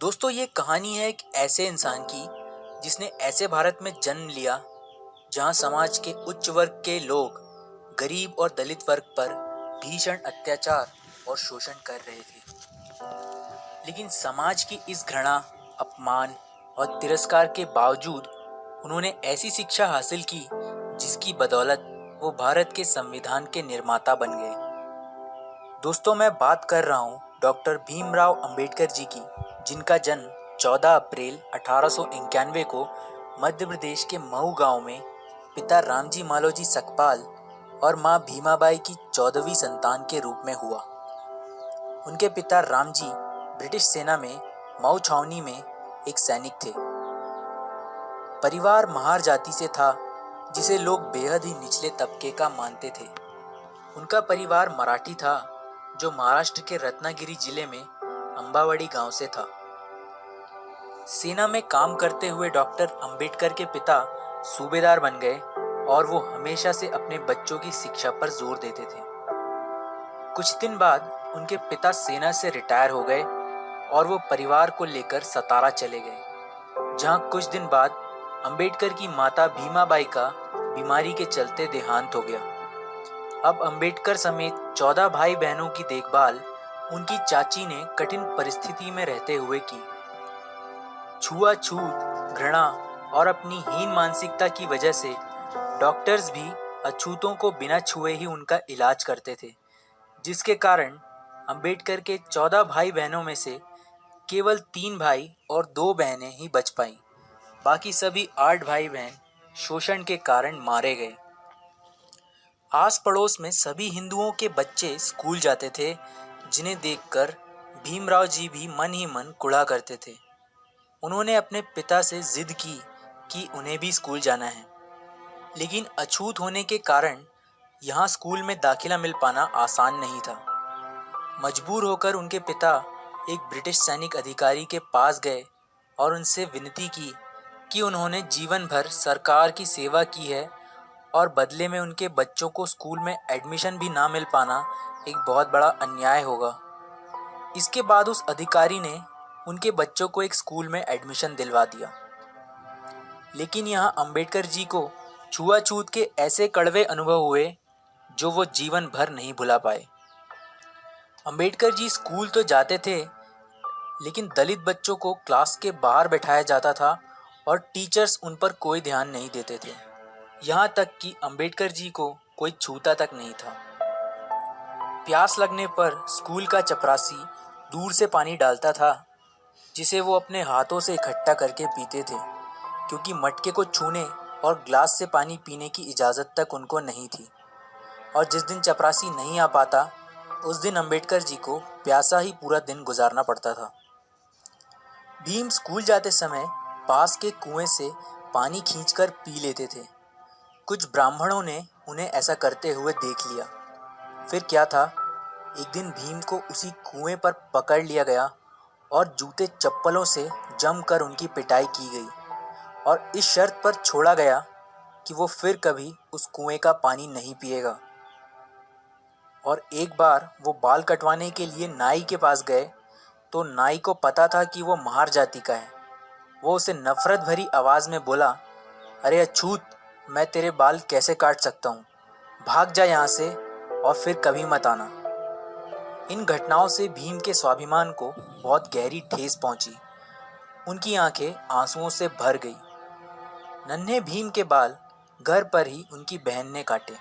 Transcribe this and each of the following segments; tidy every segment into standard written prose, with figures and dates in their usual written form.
दोस्तों, ये कहानी है एक ऐसे इंसान की जिसने ऐसे भारत में जन्म लिया जहां समाज के उच्च वर्ग के लोग गरीब और दलित वर्ग पर भीषण अत्याचार और शोषण कर रहे थे। लेकिन समाज की इस घृणा, अपमान और तिरस्कार के बावजूद उन्होंने ऐसी शिक्षा हासिल की जिसकी बदौलत वो भारत के संविधान के निर्माता बन गए। दोस्तों, मैं बात कर रहा हूँ डॉक्टर भीमराव अंबेडकर जी की, जिनका जन्म 14 अप्रैल 1891 को मध्य प्रदेश के मऊ गांव में पिता रामजी मालोजी सकपाल और मां भीमाबाई की 14वीं संतान के रूप में हुआ। उनके पिता रामजी ब्रिटिश सेना में मऊ छावनी में एक सैनिक थे। परिवार महार जाति से था, जिसे लोग बेहद ही निचले तबके का मानते थे। उनका परिवार मराठी था, जो महाराष्ट्र के रत्नागिरी जिले में अंबावड़ी गांव से था। सेना में काम करते हुए डॉक्टर अंबेडकर के पिता सूबेदार बन गए और वो हमेशा से अपने बच्चों की शिक्षा पर जोर देते थे। कुछ दिन बाद उनके पिता सेना से रिटायर हो गए और वो परिवार को लेकर सतारा चले गए, जहां कुछ दिन बाद अंबेडकर की माता भीमाबाई का बीमारी के चलते देहांत हो गया। अब अंबेडकर समेत 14 भाई बहनों की देखभाल उनकी चाची ने कठिन परिस्थिति में रहते हुए की। छुआछूत, घृणा और अपनी हीन मानसिकता की वजह से डॉक्टर्स भी अछूतों को बिना छुए ही उनका इलाज करते थे, जिसके कारण अंबेडकर के 14 भाई बहनों में से केवल 3 भाई और 2 बहनें ही बच पाईं। बाकी सभी 8 भाई बहन शोषण के कारण मारे गए। आस पड़ोस में सभी हिंदुओं के बच्चे स्कूल जाते थे, जिन्हें देखकर भीमराव जी भी मन ही मन कुढ़ा करते थे। उन्होंने अपने पिता से जिद की कि उन्हें भी स्कूल जाना है, लेकिन अछूत होने के कारण यहाँ स्कूल में दाखिला मिल पाना आसान नहीं था। मजबूर होकर उनके पिता एक ब्रिटिश सैनिक अधिकारी के पास गए और उनसे विनती की कि उन्होंने जीवन भर सरकार की सेवा की है और बदले में उनके बच्चों को स्कूल में एडमिशन भी ना मिल पाना एक बहुत बड़ा अन्याय होगा। इसके बाद उस अधिकारी ने उनके बच्चों को एक स्कूल में एडमिशन दिलवा दिया। लेकिन यहाँ अंबेडकर जी को छुआछूत के ऐसे कड़वे अनुभव हुए जो वो जीवन भर नहीं भुला पाए। अंबेडकर जी स्कूल तो जाते थे, लेकिन दलित बच्चों को क्लास के बाहर बैठाया जाता था और टीचर्स उन पर कोई ध्यान नहीं देते थे। यहाँ तक कि अंबेडकर जी को कोई छूता तक नहीं था। प्यास लगने पर स्कूल का चपरासी दूर से पानी डालता था, जिसे वो अपने हाथों से इकट्ठा करके पीते थे, क्योंकि मटके को छूने और ग्लास से पानी पीने की इजाज़त तक उनको नहीं थी। और जिस दिन चपरासी नहीं आ पाता, उस दिन अंबेडकर जी को प्यासा ही पूरा दिन गुजारना पड़ता था। भीम स्कूल जाते समय पास के कुएं से पानी खींचकर पी लेते थे। कुछ ब्राह्मणों ने उन्हें ऐसा करते हुए देख लिया। फिर क्या था, एक दिन भीम को उसी कुएं पर पकड़ लिया गया और जूते चप्पलों से जमकर उनकी पिटाई की गई और इस शर्त पर छोड़ा गया कि वो फिर कभी उस कुएं का पानी नहीं पिएगा। और एक बार वो बाल कटवाने के लिए नाई के पास गए तो नाई को पता था कि वो महार जाति का है। वो उसे नफरत भरी आवाज़ में बोला, अरे अछूत, मैं तेरे बाल कैसे काट सकता हूँ, भाग जा यहाँ से और फिर कभी मत आना। इन घटनाओं से भीम के स्वाभिमान को बहुत गहरी ठेस पहुंची। उनकी आंखें आंसुओं से भर गई। नन्हे भीम के बाल घर पर ही उनकी बहन ने काटे।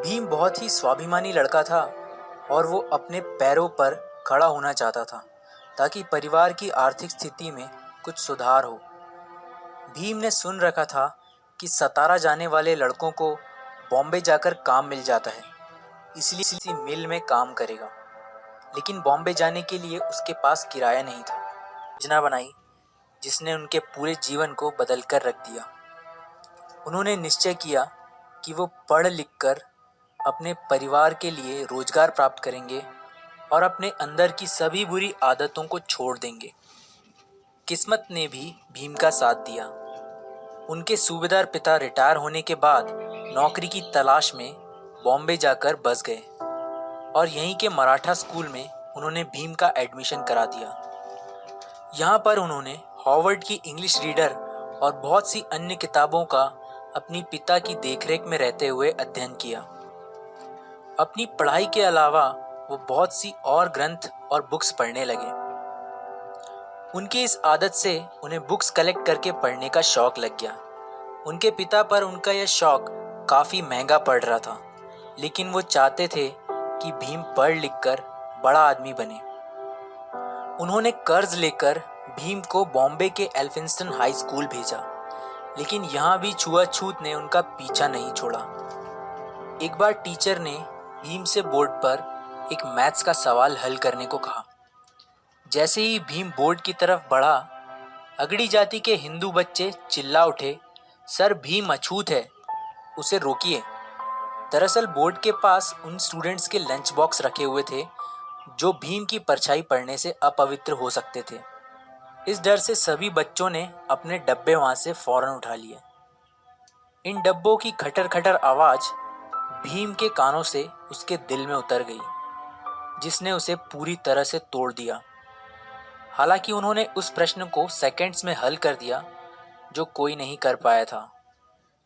भीम बहुत ही स्वाभिमानी लड़का था और वो अपने पैरों पर खड़ा होना चाहता था ताकि परिवार की आर्थिक स्थिति में कुछ सुधार हो। भीम ने सुन रखा था कि सतारा जाने वाले लड़कों को बॉम्बे जाकर काम मिल जाता है, इसलिए किसी मिल में काम करेगा। लेकिन बॉम्बे जाने के लिए उसके पास किराया नहीं था। योजना बनाई जिसने उनके पूरे जीवन को बदल कर रख दिया। उन्होंने निश्चय किया कि वो पढ़ लिख कर अपने परिवार के लिए रोजगार प्राप्त करेंगे और अपने अंदर की सभी बुरी आदतों को छोड़ देंगे। किस्मत ने भी भीम का साथ दिया। उनके सूबेदार पिता रिटायर होने के बाद नौकरी की तलाश में बॉम्बे जाकर बस गए और यहीं के मराठा स्कूल में उन्होंने भीम का एडमिशन करा दिया। यहाँ पर उन्होंने हॉवर्ड की इंग्लिश रीडर और बहुत सी अन्य किताबों का अपनी पिता की देखरेख में रहते हुए अध्ययन किया। अपनी पढ़ाई के अलावा वो बहुत सी और ग्रंथ और बुक्स पढ़ने लगे। उनकी इस आदत से उन्हें बुक्स कलेक्ट करके पढ़ने का शौक लग गया। उनके पिता पर उनका यह शौक काफ़ी महंगा पड़ रहा था, लेकिन वो चाहते थे कि भीम पढ़ लिख कर बड़ा आदमी बने। उन्होंने कर्ज लेकर भीम को बॉम्बे के एल्फिंस्टन हाई स्कूल भेजा, लेकिन यहाँ भी छुआछूत ने उनका पीछा नहीं छोड़ा। एक बार टीचर ने भीम से बोर्ड पर एक मैथ्स का सवाल हल करने को कहा। जैसे ही भीम बोर्ड की तरफ बढ़ा, अगड़ी जाति के हिंदू बच्चे चिल्ला उठे, सर भीम अछूत है, उसे रोकिए। दरअसल बोर्ड के पास उन स्टूडेंट्स के लंच बॉक्स रखे हुए थे जो भीम की परछाई पड़ने से अपवित्र हो सकते थे। इस डर से सभी बच्चों ने अपने डब्बे वहां से फौरन उठा लिए। इन डब्बों की खटर खटर आवाज भीम के कानों से उसके दिल में उतर गई, जिसने उसे पूरी तरह से तोड़ दिया। हालांकि उन्होंने उस प्रश्न को सेकंड्स में हल कर दिया जो कोई नहीं कर पाया था,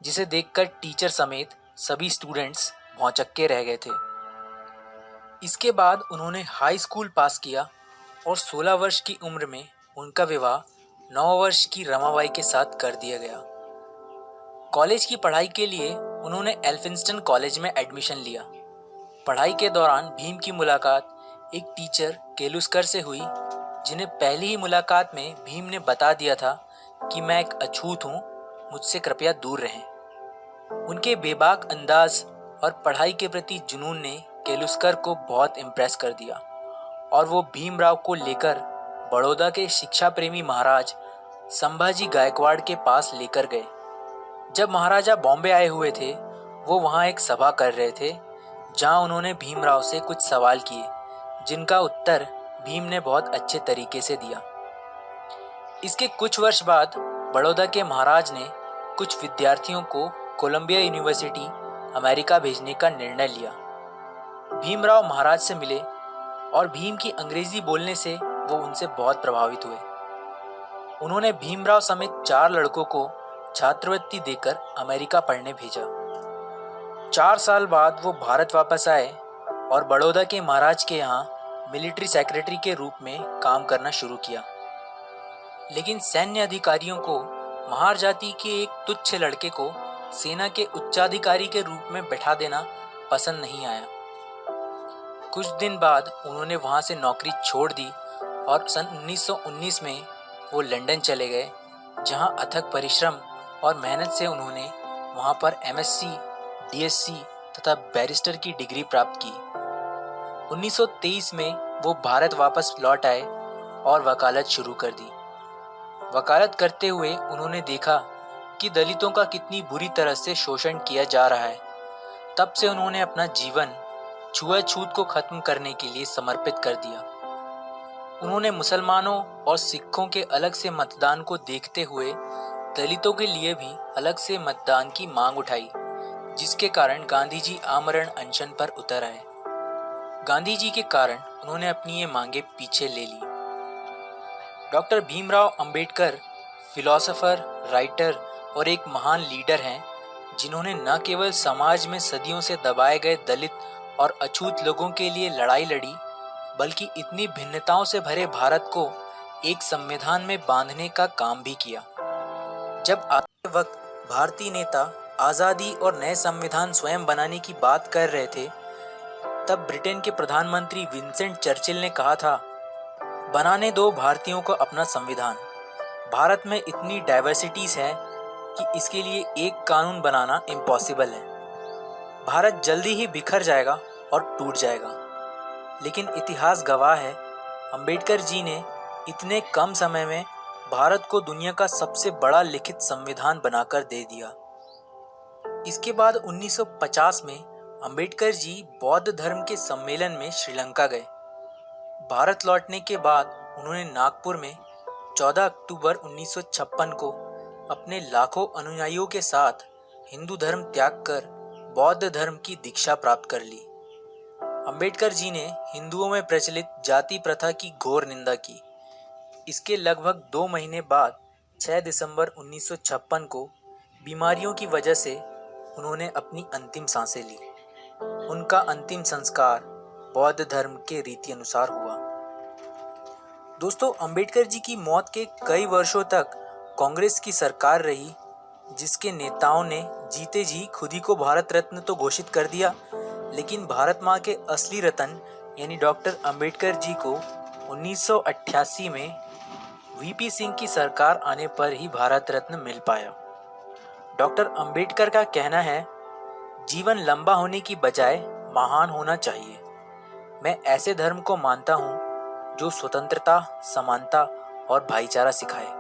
जिसे देखकर टीचर समेत सभी स्टूडेंट्स भौंचक्के रह गए थे। इसके बाद उन्होंने हाई स्कूल पास किया और 16 वर्ष की उम्र में उनका विवाह 9 वर्ष की रमाबाई के साथ कर दिया गया। कॉलेज की पढ़ाई के लिए उन्होंने एल्फिंस्टन कॉलेज में एडमिशन लिया। पढ़ाई के दौरान भीम की मुलाकात एक टीचर केलुस्कर से हुई, जिन्हें पहली ही मुलाकात में भीम ने बता दिया था कि मैं एक अछूत हूँ, मुझसे कृपया दूर रहें। उनके बेबाक अंदाज और पढ़ाई के प्रति जुनून ने केलुस्कर को बहुत इम्प्रेस कर दिया और वो भीमराव को लेकर बड़ौदा के शिक्षा प्रेमी महाराज संभाजी गायकवाड़ के पास लेकर गए। जब महाराजा बॉम्बे आए हुए थे, वो वहाँ एक सभा कर रहे थे, जहाँ उन्होंने भीमराव से कुछ सवाल किए, जिनका उत्तर भीम ने बहुत अच्छे तरीके से दिया। इसके कुछ वर्ष बाद बड़ौदा के महाराज ने कुछ विद्यार्थियों को कोलंबिया यूनिवर्सिटी अमेरिका भेजने का निर्णय लिया। भीमराव महाराज से मिले और भीम की अंग्रेजी बोलने से वो उनसे बहुत प्रभावित हुए। उन्होंने भीमराव समेत 4 लड़कों को छात्रवृत्ति देकर अमेरिका पढ़ने भेजा। 4 साल बाद वो भारत वापस आए और बड़ौदा के महाराज के यहाँ मिलिट्री सेक्रेटरी के रूप में काम करना शुरू किया। लेकिन सैन्य अधिकारियों को महार जाति के एक तुच्छ लड़के को सेना के उच्चाधिकारी के रूप में बैठा देना पसंद नहीं आया। कुछ दिन बाद उन्होंने वहां से नौकरी छोड़ दी और सन 1919 में वो लंदन चले गए, जहां अथक परिश्रम और मेहनत से उन्होंने वहां पर एमएससी, डीएससी तथा बैरिस्टर की डिग्री प्राप्त की। 1923 में वो भारत वापस लौट आए और वकालत शुरू कर दी। वकालत करते हुए उन्होंने देखा कि दलितों का कितनी बुरी तरह से शोषण किया जा रहा है। तब से उन्होंने अपना जीवन छुआछूत को खत्म करने के लिए समर्पित कर दिया। उन्होंने मुसलमानों और सिखों के अलग से मतदान को देखते हुए दलितों के लिए भी अलग से मतदान की मांग उठाई, जिसके कारण गांधी जी आमरण अनशन पर उतर आए। गांधी जी के कारण उन्होंने अपनी ये मांगे पीछे ले ली। Doctor Bhimrao Ambedkar philosopher, writer और एक महान लीडर हैं, जिन्होंने न केवल समाज में सदियों से दबाए गए दलित और अछूत लोगों के लिए लड़ाई लड़ी, बल्कि इतनी भिन्नताओं से भरे भारत को एक संविधान में बांधने का काम भी किया। जब आते वक्त भारतीय नेता आज़ादी और नए संविधान स्वयं बनाने की बात कर रहे थे, तब ब्रिटेन के प्रधानमंत्री विंसेंट चर्चिल ने कहा था, बनाने दो भारतीयों को अपना संविधान। भारत में इतनी डाइवर्सिटीज़ है कि इसके लिए एक कानून बनाना इम्पॉसिबल है। भारत जल्दी ही बिखर जाएगा और टूट जाएगा। लेकिन इतिहास गवाह है, अंबेडकर जी ने इतने कम समय में भारत को दुनिया का सबसे बड़ा लिखित संविधान बनाकर दे दिया। इसके बाद 1950 में अंबेडकर जी बौद्ध धर्म के सम्मेलन में श्रीलंका गए। भारत लौटने के बाद उन्होंने नागपुर में 14 अक्टूबर 1956 को अपने लाखों अनुयायियों के साथ हिंदू धर्म त्याग कर बौद्ध धर्म की दीक्षा प्राप्त कर ली। अंबेडकर जी ने हिंदुओं में प्रचलित जाति प्रथा की घोर निंदा की। इसके लगभग 2 महीने बाद 6 दिसंबर 1956 को बीमारियों की वजह से उन्होंने अपनी अंतिम सांसें ली। उनका अंतिम संस्कार बौद्ध धर्म के रीति अनुसार हुआ। दोस्तों, अंबेडकर जी की मौत के कई वर्षों तक कांग्रेस की सरकार रही, जिसके नेताओं ने जीते जी खुद ही को भारत रत्न तो घोषित कर दिया, लेकिन भारत माँ के असली रतन यानी डॉक्टर अंबेडकर जी को 1988 में वीपी सिंह की सरकार आने पर ही भारत रत्न मिल पाया। डॉक्टर अंबेडकर का कहना है, जीवन लंबा होने की बजाय महान होना चाहिए। मैं ऐसे धर्म को मानता हूँ जो स्वतंत्रता, समानता और भाईचारा सिखाए।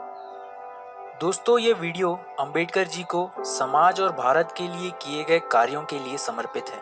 दोस्तों, ये वीडियो अंबेडकर जी को समाज और भारत के लिए किए गए कार्यों के लिए समर्पित है।